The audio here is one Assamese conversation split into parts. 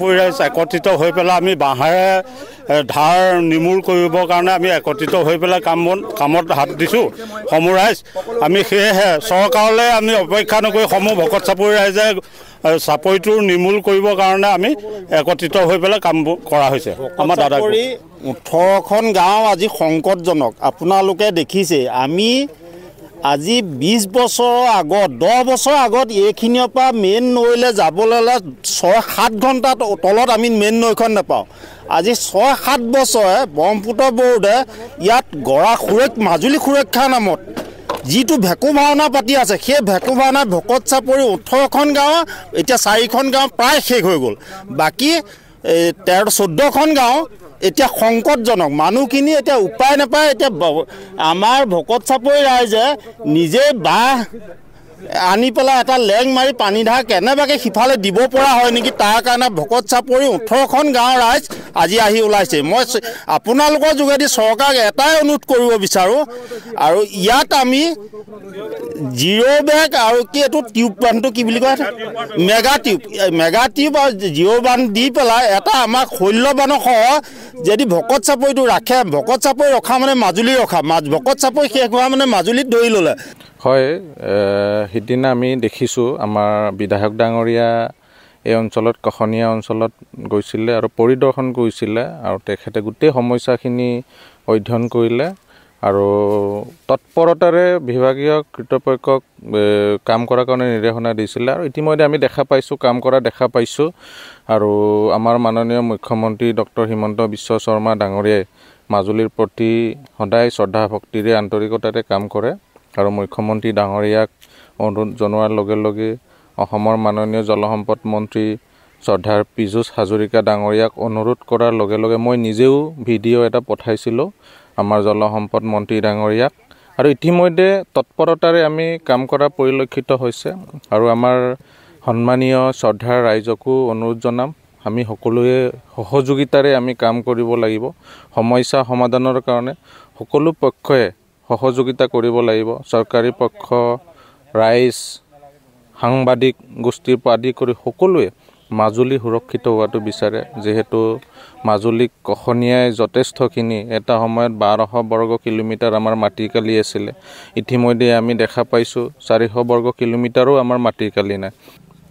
পৰিৰাইজ একত্ৰিত হৈ পেলাই আমি বাঁহেৰে ধাৰ নিমূল কৰিবৰ কাৰণে আমি একত্ৰিত হৈ পেলাই কামত হাত দিছোঁ সমূহ ৰাইজ। আমি সেয়েহে চৰকাৰলৈ আমি অপেক্ষা নকৰি সমূহ ভকত চাপৰি ৰাইজে চাপৰিটো নিমূল কৰিবৰ কাৰণে আমি একত্ৰিত হৈ পেলাই কামবোৰ কৰা হৈছে। আমাৰ দাদা 18খন গাঁও আজি সংকটজনক। আপোনালোকে দেখিছে আমি আজি 20 বছৰৰ আগত 10 বছৰ আগত এইখিনিৰ পৰা মেইন নৈলৈ যাবলৈ হ'লে 6-7 ঘণ্টাৰ তলত আমি মেইন নৈখন নাপাওঁ। আজি 6-7 বছৰে ব্ৰহ্মপুত্ৰ ব'ৰ্ডে ইয়াত মাজুলী সুৰক্ষাৰ নামত যিটো ভেকু ভাওনা পাতি আছে, সেই ভেকু ভাওনাত ভকত চাপৰি 18খন গাঁও, এতিয়া 4খন গাঁও প্ৰায় শেষ হৈ গ'ল। বাকী 13-14খন গাঁও এতিয়া সংকটজনক। মানুহখিনি এতিয়া উপায় নাপায়। এতিয়া আমাৰ ভকত চাপৰি ৰাইজে নিজে বাঁহ আনি পেলাই এটা লেং মাৰি পানী ধাৰ কেনেবাকৈ সিফালে দিব পৰা হয় নেকি, তাৰ কাৰণে ভকত চাপৰি 18খন গাঁৱৰ ৰাইজ আজি আহি ওলাইছে। মই আপোনালোকৰ যোগেদি চৰকাৰক এটাই অনুৰোধ কৰিব বিচাৰোঁ, আৰু ইয়াত আমি জিৰ' বেগ আৰু কি এইটো টিউব বান্ধটো কি বুলি কয়, মেগা টিউব আৰু জিৰ' বান্ধ দি পেলাই এটা আমাক শৈলবানসহ যদি ভকত চাপৰিটো ৰাখে, ভকত চাপৰি ৰখা মানে মাজুলী ৰখা, ভকত চাপৰি শেষ হোৱা মানে মাজুলীত ধৰি ল'লে হয়। সিদিনা আমি দেখিছোঁ আমাৰ বিধায়ক ডাঙৰীয়া এই অঞ্চলত কখনীয়া অঞ্চলত গৈছিলে আৰু পৰিদৰ্শন কৰিছিলে, আৰু তেখেতে গোটেই সমস্যাখিনি অধ্যয়ন কৰিলে আৰু তৎপৰতাৰে বিভাগীয় কৰ্তৃপক্ষক কাম কৰাৰ কাৰণে নিৰ্দেশনা দিছিলে। আৰু ইতিমধ্যে আমি কাম কৰা দেখা পাইছোঁ। আৰু আমাৰ মাননীয় মুখ্যমন্ত্ৰী ডক্টৰ হিমন্ত বিশ্ব শৰ্মা ডাঙৰীয়াই মাজুলীৰ প্ৰতি সদায় শ্ৰদ্ধা ভক্তিৰে আন্তৰিকতাৰে কাম কৰে। আৰু মুখ্যমন্ত্ৰী ডাঙৰীয়াক অনুৰোধ জনোৱাৰ লগে লগে অসমৰ মাননীয় জলসম্পদ মন্ত্ৰী শ্ৰদ্ধাৰ পীযুষ হাজৰিকা ডাঙৰীয়াক অনুৰোধ কৰাৰ লগে লগে মই নিজেও ভিডিঅ' এটা পঠাইছিলোঁ আমাৰ জলসম্পদ মন্ত্ৰী ডাঙৰীয়াক, আৰু ইতিমধ্যে তৎপৰতাৰে আমি কাম কৰা পৰিলক্ষিত হৈছে। আৰু আমাৰ সন্মানীয় শ্ৰদ্ধাৰ ৰাইজকো অনুৰোধ জনাম, আমি সকলোৱে সহযোগিতাৰে আমি কাম কৰিব লাগিব। সমস্যা সমাধানৰ কাৰণে সকলো পক্ষই সহযোগিতা কৰিব লাগিব। চৰকাৰী পক্ষ, ৰাইজ, সাংবাদিক গোষ্ঠীৰ পৰা আদি কৰি সকলোৱে মাজুলী সুৰক্ষিত হোৱাটো বিচাৰে। যিহেতু মাজুলীক কখনীয়াই যথেষ্টখিনি এটা সময়ত 1200 বৰ্গ কিলোমিটাৰ আমাৰ মাটিৰ কালি আছিলে। ইতিমধ্যে আমি দেখা পাইছোঁ 400 বৰ্গ কিলোমিটাৰো আমাৰ মাটিৰ কালি নাই।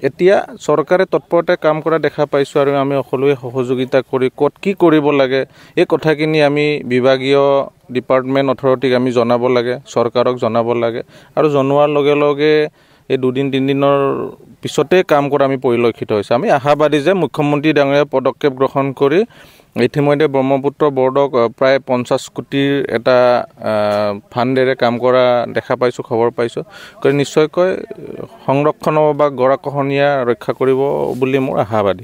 এতিয়া চৰকাৰে তৎপৰতাৰে কাম কৰা দেখা পাইছোঁ, আৰু আমি সকলোৱে সহযোগিতা কৰি ক'ত কি কৰিব লাগে এই কথাখিনি আমি বিভাগীয় ডিপাৰ্টমেণ্ট অথৰিটিক আমি জনাব লাগে, চৰকাৰক জনাব লাগে। আৰু জনোৱাৰ লগে লগে এই 2-3 দিনৰ পিছতে কাম কৰা আমি পৰিলক্ষিত হৈছে। আমি আশাবাদী যে মুখ্যমন্ত্ৰী ডাঙৰীয়াই পদক্ষেপ গ্ৰহণ কৰি ইতিমধ্যে ব্ৰহ্মপুত্ৰ ব'ৰ্ডক প্ৰায় 50 কোটিৰ এটা ফাণ্ডেৰে কাম কৰা দেখা পাইছোঁ, খবৰ পাইছোঁ। নিশ্চয়কৈ সংৰক্ষণ বা গৰাখহনীয়া ৰক্ষা কৰিব বুলি মোৰ আশাবাদী।